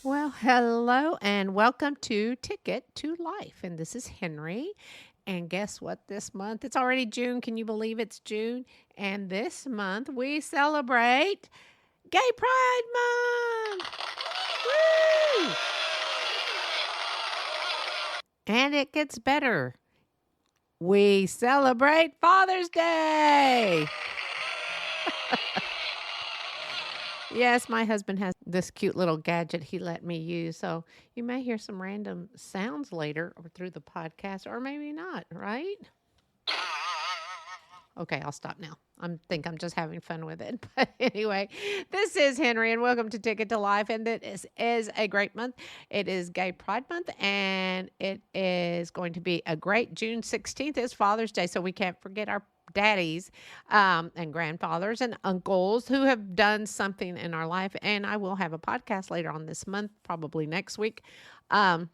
Well, hello and welcome to Ticket to Life. And this is Henry. And guess what? This month, it's already June. Can you believe it's June? And this month, we celebrate Gay Pride Month. Woo! And it gets better. We celebrate Father's Day. Yes, my husband has this cute little gadget he let me use. So you may hear some random sounds later or through the podcast, or maybe not, right? Okay, I'll stop now. I'm just having fun with it. But anyway, this is Henry, and welcome to Ticket to Life. And is a great month. It is Gay Pride Month, and it is going to be a great June 16th is Father's Day, so we can't forget our daddies and grandfathers and uncles who have done something in our life. And I will have a podcast later on this month, probably next week, on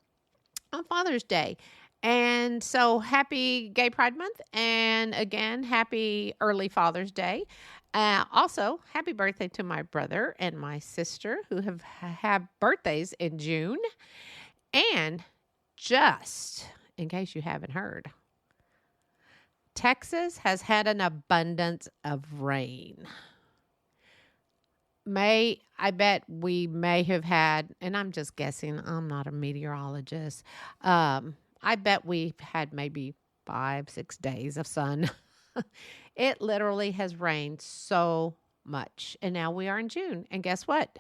Father's Day. And so happy Gay Pride Month. And again, happy early Father's Day. Also, happy birthday to my brother and my sister who have birthdays in June. And just in case you haven't heard, Texas has had an abundance of rain. I bet we may have had, and I'm just guessing, I'm not a meteorologist. I bet we've had maybe 5-6 days of sun. It literally has rained so much. And now we are in June. And guess what?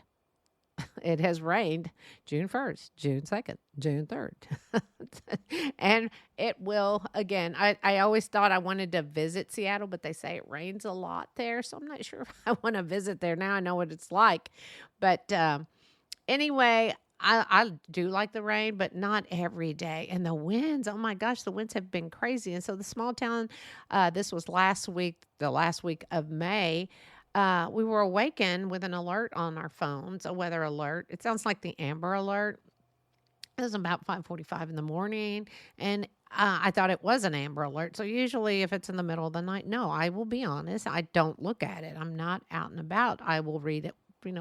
It has rained June 1st, June 2nd, June 3rd. And it will again. I always thought I wanted to visit Seattle, but they say it rains a lot there. So I'm not sure if I want to visit there. Now I know what it's like. But anyway, I do like the rain, but not every day. And the winds, oh my gosh, the winds have been crazy. And so the small town, this was the last week of May. We were awakened with an alert on our phones, a weather alert. It sounds like the Amber Alert. It was about 5:45 in the morning, and I thought it was an Amber Alert. So usually if it's in the middle of the night, no, I will be honest, I don't look at it. I'm not out and about. I will read it,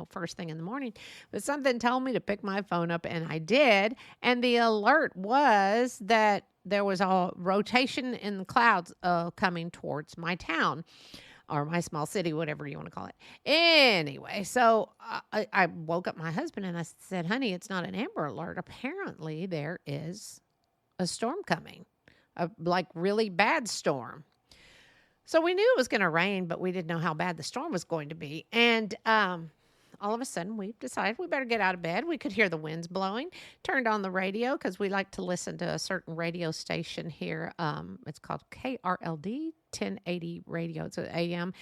first thing in the morning. But something told me to pick my phone up, and I did. And the alert was that there was a rotation in the clouds coming towards my town or my small city, whatever you want to call it. Anyway, so I woke up my husband and I said, honey, it's not an Amber Alert. Apparently there is a storm coming, a like really bad storm. So we knew it was going to rain, but we didn't know how bad the storm was going to be. And all of a sudden, we decided we better get out of bed. We could hear the winds blowing. Turned on the radio because we like to listen to a certain radio station here. It's called KRLD 1080 radio. It's an AM.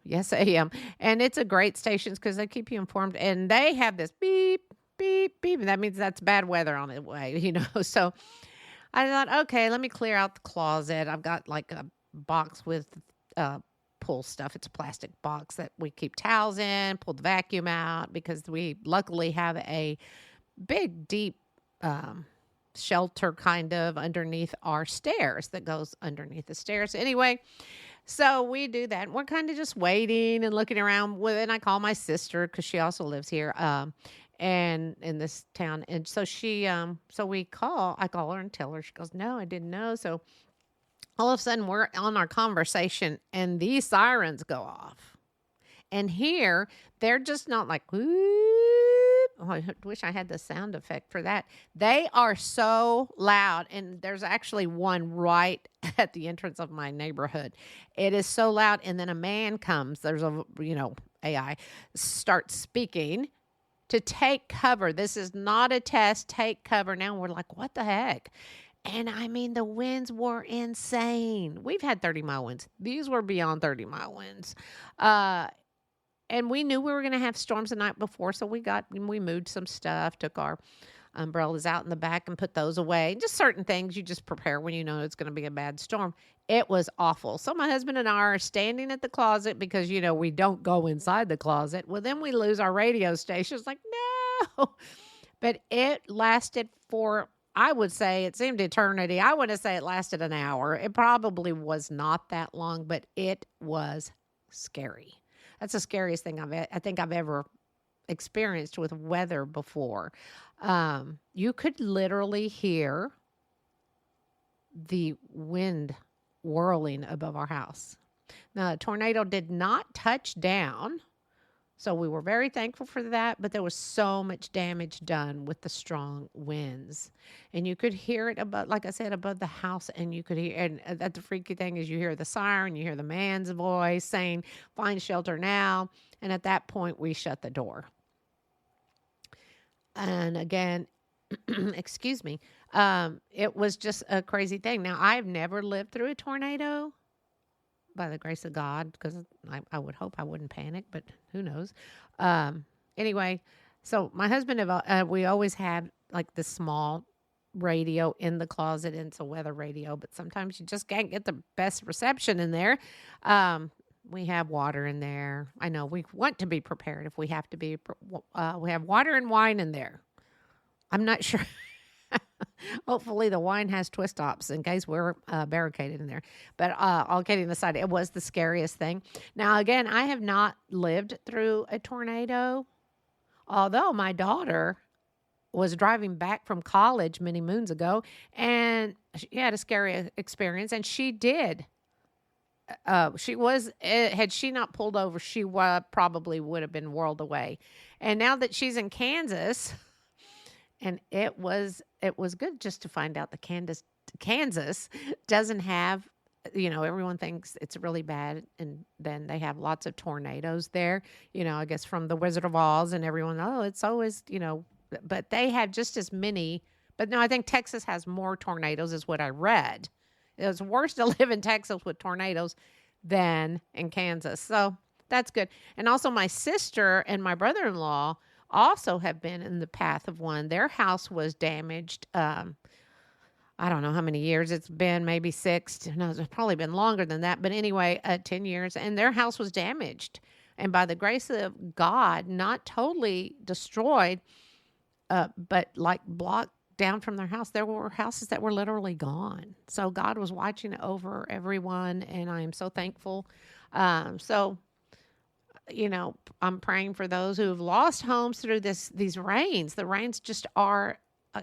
Yes, AM. And it's a great station because they keep you informed. And they have this beep, beep, beep. And that means that's bad weather on the way, So I thought, okay, let me clear out the closet. I've got like a box with pull stuff. It's a plastic box that we keep towels in, pull the vacuum out because we luckily have a big, deep shelter kind of underneath our stairs that goes underneath the stairs. Anyway, so we do that. We're kind of just waiting and looking around with it. And I call my sister because she also lives here and in this town. And so I call her and tell her. She goes, no, I didn't know. So all of a sudden, we're on our conversation, and these sirens go off. And here, they're just not like, whoop. Oh, I wish I had the sound effect for that. They are so loud, and there's actually one right at the entrance of my neighborhood. It is so loud, and then a man comes. There's AI, starts speaking to take cover. This is not a test. Take cover. Now we're like, what the heck? And I mean, the winds were insane. We've had 30-mile winds. These were beyond 30-mile winds. And we knew we were going to have storms the night before. So we moved some stuff, took our umbrellas out in the back and put those away. Just certain things you just prepare when you know it's going to be a bad storm. It was awful. So my husband and I are standing at the closet because, we don't go inside the closet. Well, then we lose our radio station. It's like, no. But it lasted for, I would say it seemed eternity. I want to say it lasted an hour. It probably was not that long, but it was scary. That's the scariest thing I think I've ever experienced with weather before. You could literally hear the wind whirling above our house. Now, a tornado did not touch down, so we were very thankful for that, but there was so much damage done with the strong winds. And you could hear it above, like I said, above the house, and you could hear, and that the freaky thing is you hear the siren, you hear the man's voice saying, find shelter now. And at that point, we shut the door. And again, excuse me, it was just a crazy thing. Now, I've never lived through a tornado by the grace of God, because I would hope I wouldn't panic, but who knows? Anyway, so my husband, we always had like this small radio in the closet, and it's a weather radio, but sometimes you just can't get the best reception in there. We have water in there. I know we want to be prepared if we have to be. We have water and wine in there. I'm not sure. Hopefully the wine has twist tops in case we're barricaded in there. But all kidding aside, it was the scariest thing. Now, again, I have not lived through a tornado, although my daughter was driving back from college many moons ago, and she had a scary experience, and she did. Had she not pulled over, she probably would have been whirled away. And now that she's in Kansas, and it was good just to find out that Kansas doesn't have, everyone thinks it's really bad, and then they have lots of tornadoes there, I guess from the Wizard of Oz, and everyone, it's always, but they have just as many. But no, I think Texas has more tornadoes is what I read. It was worse to live in Texas with tornadoes than in Kansas. So that's good. And also my sister and my brother-in-law also have been in the path of one. Their house was damaged. I don't know how many years it's been, maybe 6. No, it's probably been longer than that. But anyway, 10 years. And their house was damaged. And by the grace of God, not totally destroyed, but like blocked down from their house. There were houses that were literally gone. So God was watching over everyone, and I am so thankful. So I'm praying for those who have lost homes through these rains. The rains just are,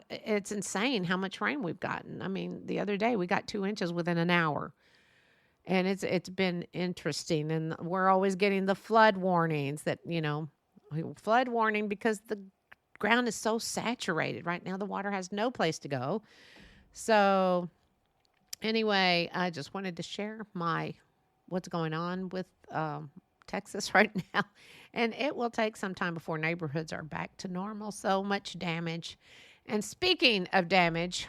it's insane how much rain we've gotten. I mean, the other day we got 2 inches within an hour, and it's been interesting. And we're always getting the flood warnings flood warning because the ground is so saturated right now. The water has no place to go. So anyway, I just wanted to share what's going on with Texas right now. And it will take some time before neighborhoods are back to normal. So much damage. And speaking of damage,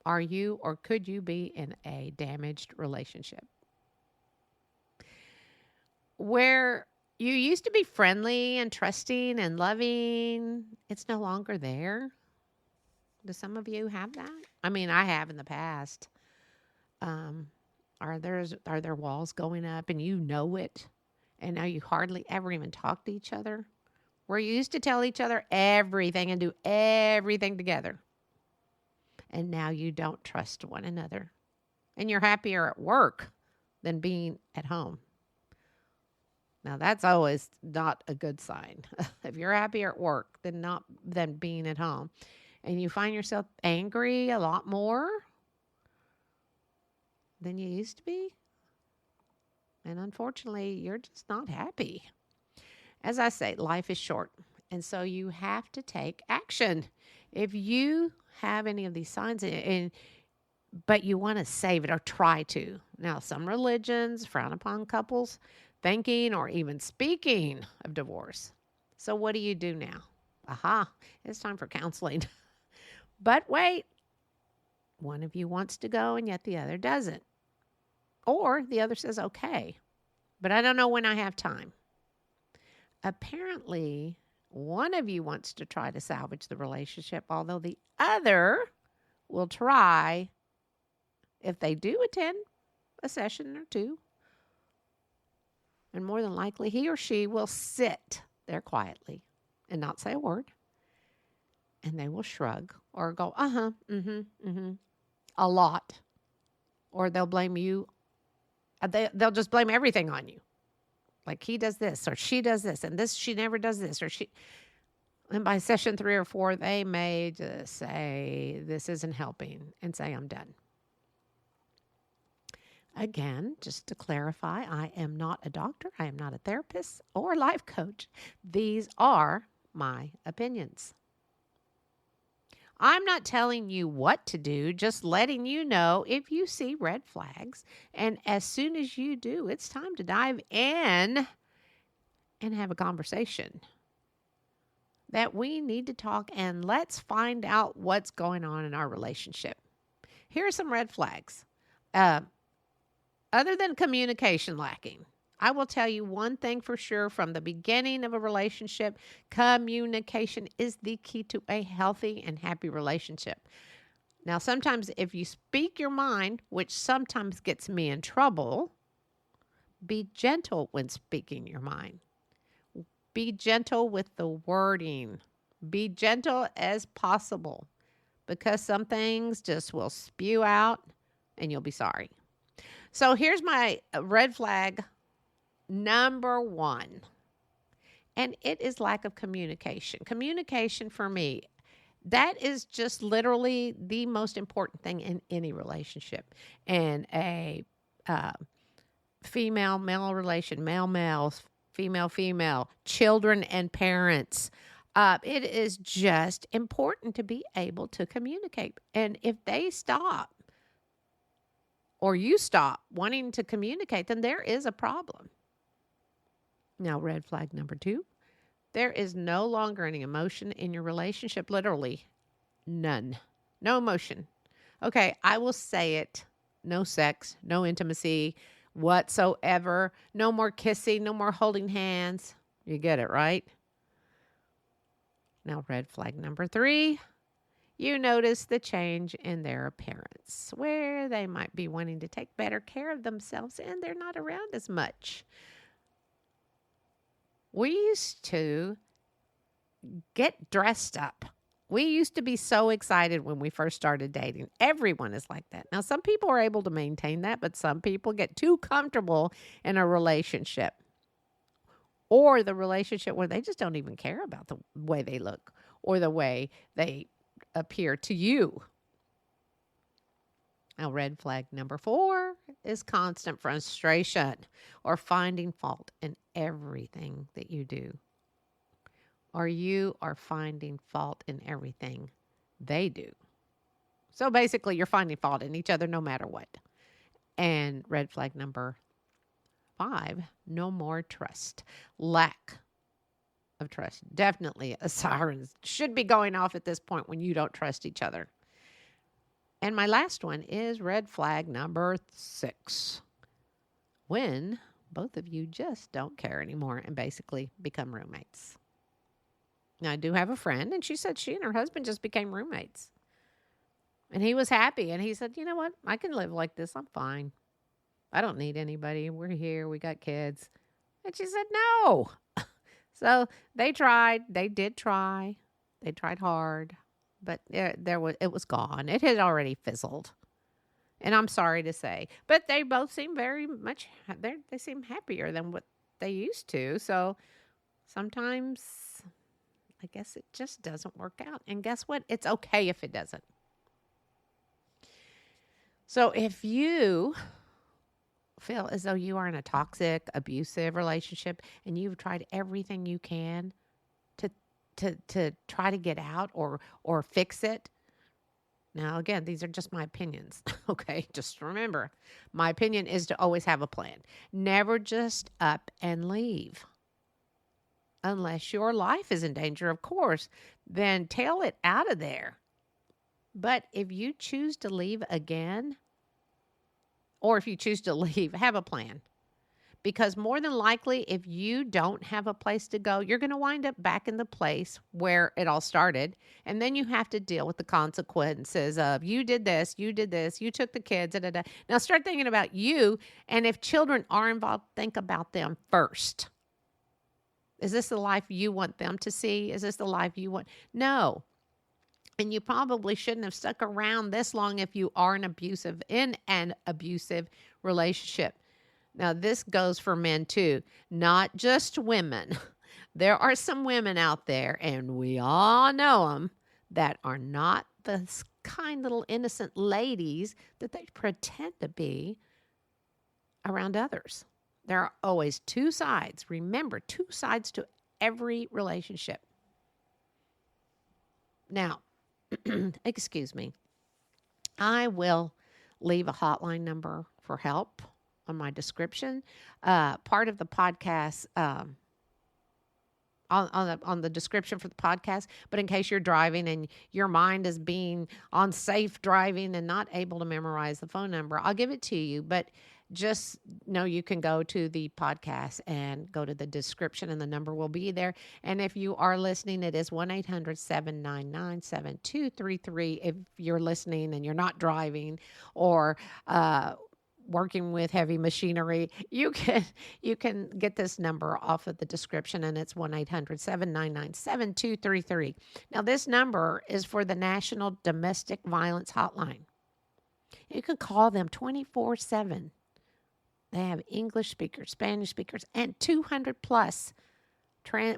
are you or could you be in a damaged relationship where you used to be friendly and trusting and loving? It's no longer there. Do some of you have that? I mean, I have in the past. Are there walls going up and you know it, and now you hardly ever even talk to each other? Where you used to tell each other everything and do everything together, and now you don't trust one another, and you're happier at work than being at home. Now, that's always not a good sign. If you're happier at work than being at home, and you find yourself angry a lot more than you used to be, and unfortunately, you're just not happy. As I say, life is short, and so you have to take action. If you have any of these signs, but you want to save it or try to. Now, some religions frown upon couples thinking or even speaking of divorce. So what do you do now? It's time for counseling. But wait, one of you wants to go and yet the other doesn't. Or the other says, okay, but I don't know when I have time. Apparently, one of you wants to try to salvage the relationship, although the other will try, if they do attend a session or two, and more than likely he or she will sit there quietly and not say a word, and they will shrug or go, a lot, or they'll blame you. They'll just blame everything on you. Like he does this or she does this and this, she never does this or she. And by session 3 or 4, they may just say, this isn't helping and say, I'm done. Again, just to clarify, I am not a doctor. I am not a therapist or life coach. These are my opinions. I'm not telling you what to do, just letting you know if you see red flags. And as soon as you do, it's time to dive in and have a conversation. That we need to talk and let's find out what's going on in our relationship. Here are some red flags. Other than communication lacking, I will tell you one thing for sure from the beginning of a relationship, communication is the key to a healthy and happy relationship. Now, sometimes if you speak your mind, which sometimes gets me in trouble, be gentle when speaking your mind. Be gentle with the wording. Be gentle as possible because some things just will spew out and you'll be sorry. So here's my red flag number 1. And it is lack of communication. Communication for me, that is just literally the most important thing in any relationship. And a female-male relation, male-male, female-female, children and parents. It is just important to be able to communicate. And if they stop or you stop wanting to communicate, then there is a problem. Now, red flag number 2, there is no longer any emotion in your relationship, literally none. No emotion. Okay, I will say it. No sex, no intimacy whatsoever. No more kissing, no more holding hands. You get it, right? Now, red flag number 3, you notice the change in their appearance, where they might be wanting to take better care of themselves and they're not around as much. We used to get dressed up. We used to be so excited when we first started dating. Everyone is like that. Now, some people are able to maintain that, but some people get too comfortable in a relationship or the relationship where they just don't even care about the way they look or the way they appear to you. Now, red flag number 4 is constant frustration or finding fault in everything that you do. Or you are finding fault in everything they do. So basically, you're finding fault in each other no matter what. And red flag number 5, no more trust. Lack of trust. Definitely a siren should be going off at this point when you don't trust each other. And my last one is red flag number 6. When both of you just don't care anymore and basically become roommates. Now, I do have a friend, and she said she and her husband just became roommates. And he was happy, and he said, you know what? I can live like this. I'm fine. I don't need anybody. We're here. We got kids. And she said, no. So they tried. They did try. They tried hard. But it was gone. It had already fizzled. And I'm sorry to say. But they both seem very much, they seem happier than what they used to. So sometimes I guess it just doesn't work out. And guess what? It's okay if it doesn't. So if you feel as though you are in a toxic, abusive relationship and you've tried everything you can to try to get out or fix it. Now, again, these are just my opinions, okay? Just remember, my opinion is to always have a plan. Never just up and leave. Unless your life is in danger, of course, then tail it out of there. But if you choose to leave again, or if you choose to leave, have a plan. Because more than likely, if you don't have a place to go, you're going to wind up back in the place where it all started. And then you have to deal with the consequences of you did this, you took the kids. Da, da, da. Now start thinking about you. And if children are involved, think about them first. Is this the life you want them to see? Is this the life you want? No. And you probably shouldn't have stuck around this long if you are in an abusive relationship. Now, this goes for men too, not just women. There are some women out there, and we all know them, that are not the kind little innocent ladies that they pretend to be around others. There are always two sides. Remember, two sides to every relationship. Now, excuse me, I will leave a hotline number for help on my description. Part of the podcast, on the description for the podcast. But in case you're driving and your mind is being on safe driving and not able to memorize the phone number, I'll give it to you. But just know you can go to the podcast and go to the description, and the number will be there. And if you are listening, it is 1-800-799-7233. If you're listening and you're not driving or working with heavy machinery, you can get this number off of the description, and it's 1-800-799-7233. Now, this number is for the National Domestic Violence Hotline. You can call them 24/7. They have English speakers, Spanish speakers, and 200 plus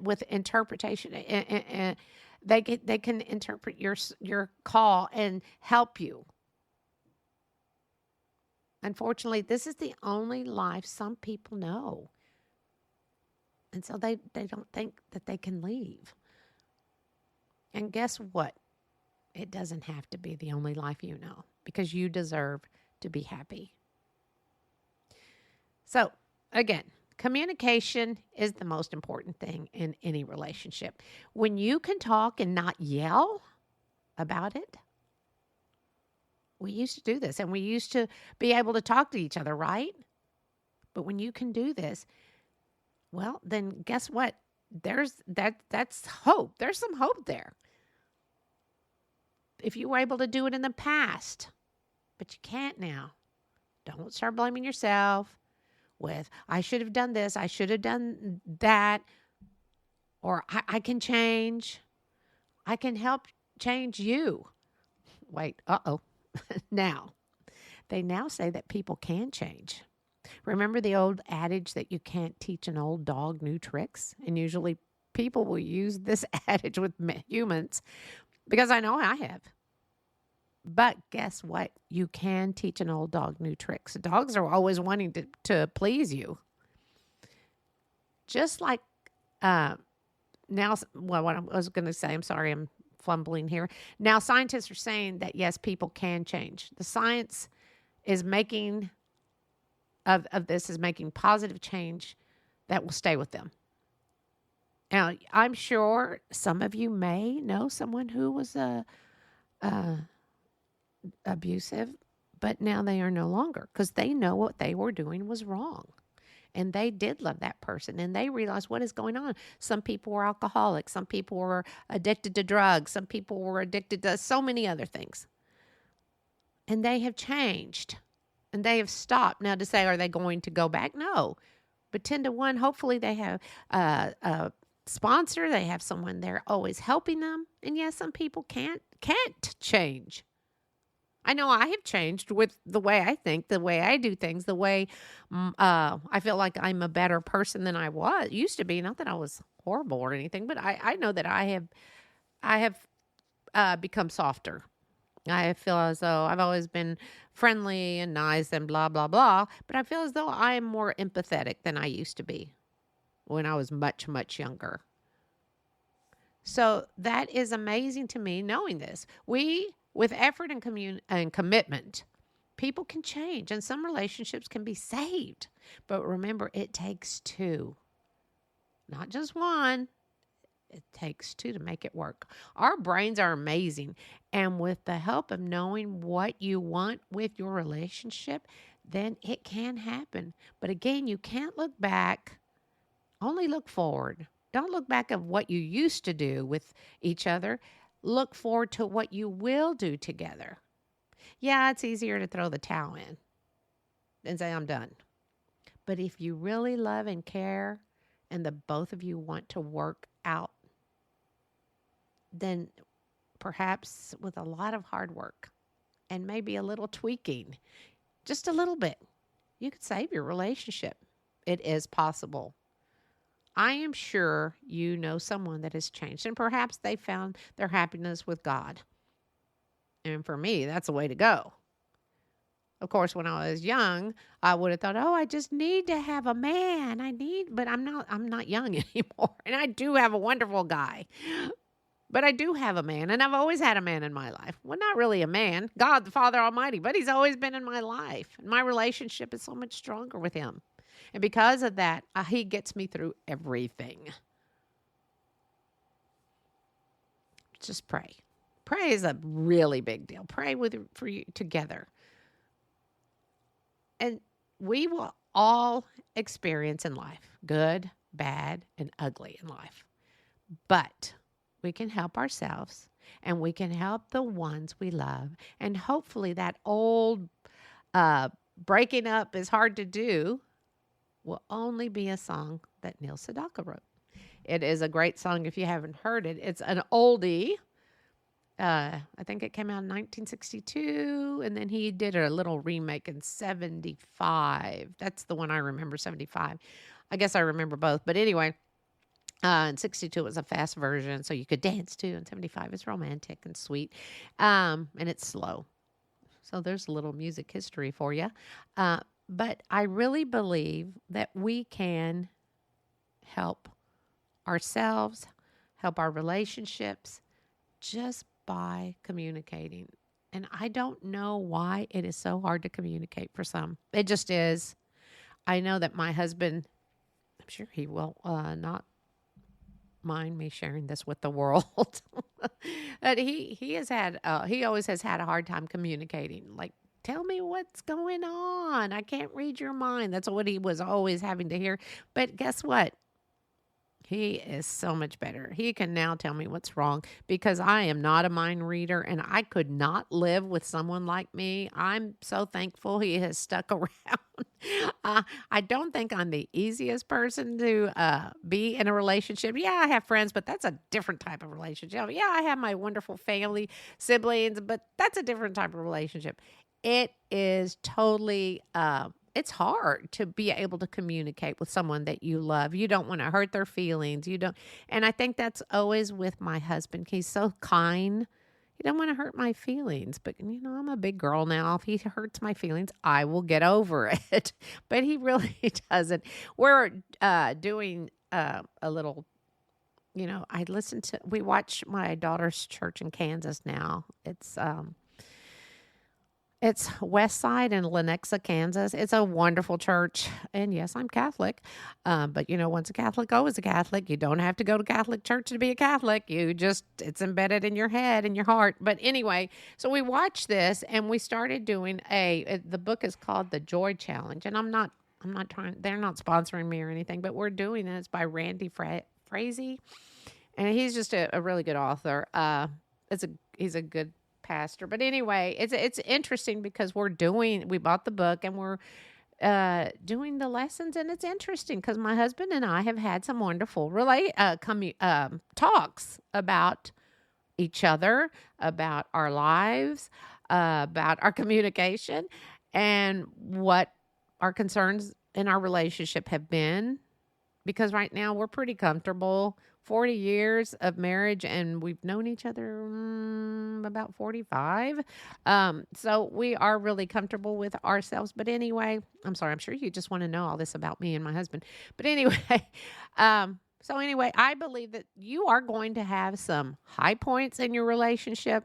with interpretation. And they can interpret your call and help you. Unfortunately, this is the only life some people know. And so they don't think that they can leave. And guess what? It doesn't have to be the only life you know, because you deserve to be happy. So, again, communication is the most important thing in any relationship. When you can talk and not yell about it, we used to do this, and we used to be able to talk to each other, right? But when you can do this, well, then guess what? That's hope. There's some hope there. If you were able to do it in the past, but you can't now, don't start blaming yourself with, I should have done this, I should have done that, or I can change. I can help change you. Wait, Now, they now say that people can change. Remember the old adage that you can't teach an old dog new tricks? And usually people will use this adage with humans, because I know I have. But guess what? You can teach an old dog new tricks. Dogs are always wanting to please you. Just like now, well, what I was going to say, I'm sorry, I'm fumbling here. Now, scientists are saying that, yes, people can change. The science is making of this is making positive change that will stay with them. Now, I'm sure some of you may know someone who was abusive, but now they are no longer, because they know what they were doing was wrong. And they did love that person, and they realized what is going on. Some people were alcoholics. Some people were addicted to drugs. Some people were addicted to so many other things. And they have changed, and they have stopped. Now, to say, are they going to go back? No. But 10 to 1, hopefully they have a sponsor. They have someone there always helping them. And yes, some people can't change. I know I have changed with the way I think, the way I do things, the way I feel like I'm a better person than I used to be. Not that I was horrible or anything, but I know that I have become softer. I feel as though I've always been friendly and nice and blah, blah, blah. But I feel as though I am more empathetic than I used to be when I was much, much younger. So that is amazing to me, knowing this. With effort and commitment, people can change, and some relationships can be saved. But remember, it takes two, not just one. It takes two to make it work. Our brains are amazing, and with the help of knowing what you want with your relationship, then it can happen. But again, you can't look back. Only look forward. Don't look back at what you used to do with each other. Look forward to what you will do together. Yeah, it's easier to throw the towel in and say, I'm done. But if you really love and care, and the both of you want to work out, then perhaps with a lot of hard work and maybe a little tweaking, just a little bit, you could save your relationship. It is possible. I am sure you know someone that has changed, and perhaps they found their happiness with God. And for me, that's the way to go. Of course, when I was young, I would have thought, "Oh, I just need to have a man. But I'm not young anymore. And I do have a wonderful guy. But I do have a man, and I've always had a man in my life. Well, not really a man, God the Father Almighty, but he's always been in my life. And my relationship is so much stronger with him. And because of that, he gets me through everything. Just pray. Pray is a really big deal. Pray for you together. And we will all experience in life good, bad, and ugly in life. But we can help ourselves and we can help the ones we love. And hopefully that old breaking up is hard to do will only be a song that Neil Sedaka wrote. It is a great song if you haven't heard it. It's an oldie. I think it came out in 1962, and then he did a little remake in 75. That's the one I remember, 75. I guess I remember both. But anyway, in 62 it was a fast version, so you could dance to. And 75 is romantic and sweet, and it's slow. So there's a little music history for you. But I really believe that we can help ourselves, help our relationships just by communicating. And I don't know why it is so hard to communicate for some. It just is. I know that my husband, I'm sure he will not mind me sharing this with the world. That he always has had a hard time communicating. Like, tell me what's going on. I can't read your mind. That's what he was always having to hear. But guess what? He is so much better. He can now tell me what's wrong because I am not a mind reader and I could not live with someone like me. I'm so thankful he has stuck around. I don't think I'm the easiest person to be in a relationship. Yeah, I have friends, but that's a different type of relationship. Yeah, I have my wonderful family, siblings, but that's a different type of relationship. It is totally it's hard to be able to communicate with someone that you love. You don't want to hurt their feelings. You don't. And I think that's always with my husband. He's so kind. He don't want to hurt my feelings. But, I'm a big girl now. If he hurts my feelings, I will get over it. But he really doesn't. We're doing a little, we watch my daughter's church in Kansas now. It's West Side in Lenexa, Kansas. It's a wonderful church. And yes, I'm Catholic. But once a Catholic, always a Catholic. You don't have to go to Catholic church to be a Catholic. It's embedded in your head and your heart. But anyway, so we watched this and we started doing the book is called The Joy Challenge. And I'm not trying, they're not sponsoring me or anything, but we're doing it. It's by Randy Frazee. And he's just a really good author. He's a good pastor. But anyway, it's interesting because we bought the book and we're doing the lessons, and it's interesting because my husband and I have had some wonderful talks about each other, about our lives, about our communication, and what our concerns in our relationship have been. Because right now we're pretty comfortable. 40 years of marriage, and we've known each other about 45. So we are really comfortable with ourselves. But anyway, I'm sorry, I'm sure you just want to know all this about me and my husband. But anyway, I believe that you are going to have some high points in your relationship,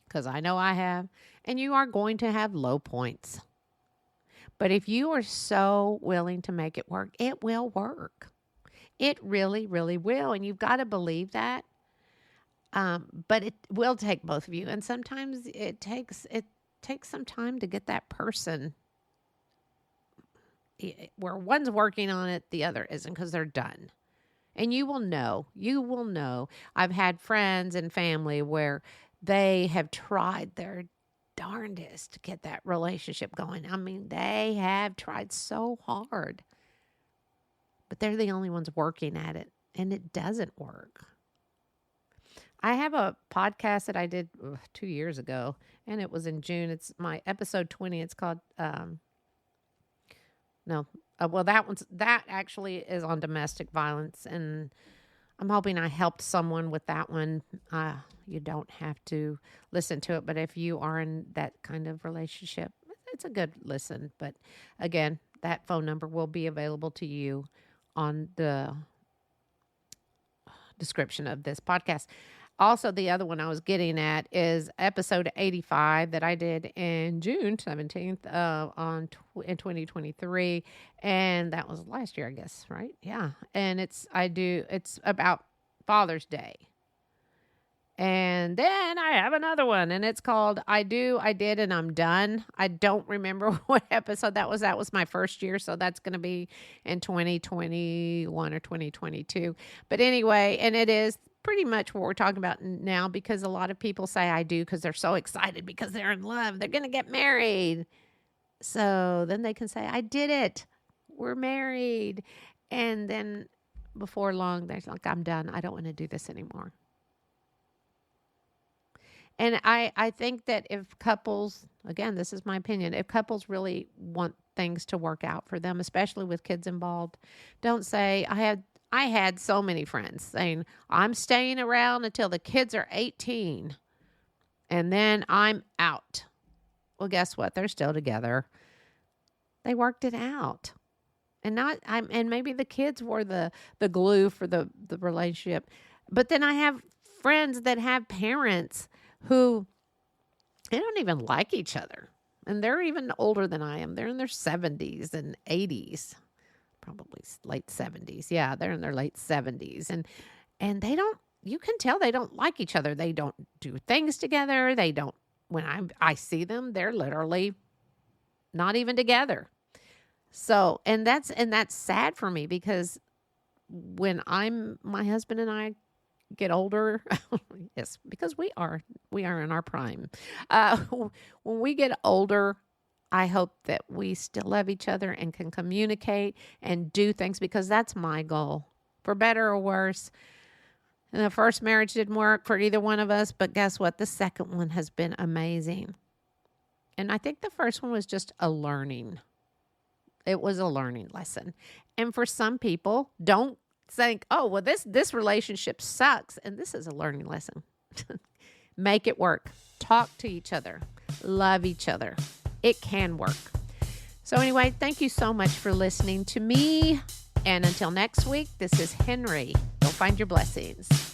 because I know I have, and you are going to have low points. But if you are so willing to make it work, it will work. It really, really will. And you've got to believe that. But it will take both of you. And sometimes it takes some time to get that person where one's working on it, the other isn't, because they're done. And you will know. I've had friends and family where they have tried their darndest to get that relationship going. I mean, they have tried so hard. But they're the only ones working at it, and it doesn't work. I have a podcast that I did 2 years ago, and it was in June. It's my episode 20. It's called no. Well, that actually is on domestic violence, and I'm hoping I helped someone with that one. You don't have to listen to it, but if you are in that kind of relationship, it's a good listen. But again, that phone number will be available to you on the description of this podcast. Also, the other one I was getting at is episode 85 that I did in June 17th in 2023. And that was last year, I guess, right? Yeah. And it's about Father's Day. And then I have another one, and it's called I Do, I Did, and I'm Done. I don't remember what episode that was. That was my first year, so that's going to be in 2021 or 2022. But anyway, and it is pretty much what we're talking about now, because a lot of people say I do because they're so excited because they're in love. They're going to get married. So then they can say, I did it. We're married. And then before long, they're like, I'm done. I don't want to do this anymore. And I think that if couples, again, this is my opinion, if couples really want things to work out for them, especially with kids involved, don't say, I had so many friends saying, I'm staying around until the kids are 18 and then I'm out. Well, guess what? They're still together. They worked it out. And maybe the kids were the glue for the relationship. But then I have friends that have parents who they don't even like each other. And they're even older than I am. They're in their 70s and 80s, probably late 70s. Yeah, they're in their late 70s. And they don't, you can tell they don't like each other. They don't do things together. They don't, when I see them, they're literally not even together. So, and that's sad for me, because when my husband and I get older, yes, because we are in our prime. When we get older, I hope that we still love each other and can communicate and do things, because that's my goal, for better or worse. And the first marriage didn't work for either one of us, but guess what? The second one has been amazing. And I think the first one was just a learning. It was a learning lesson. And for some people, don't think, oh, well, this relationship sucks, and this is a learning lesson. Make it work. Talk to each other. Love each other. It can work. So anyway, thank you so much for listening to me. And until next week, this is Henrie. Go find your blessings.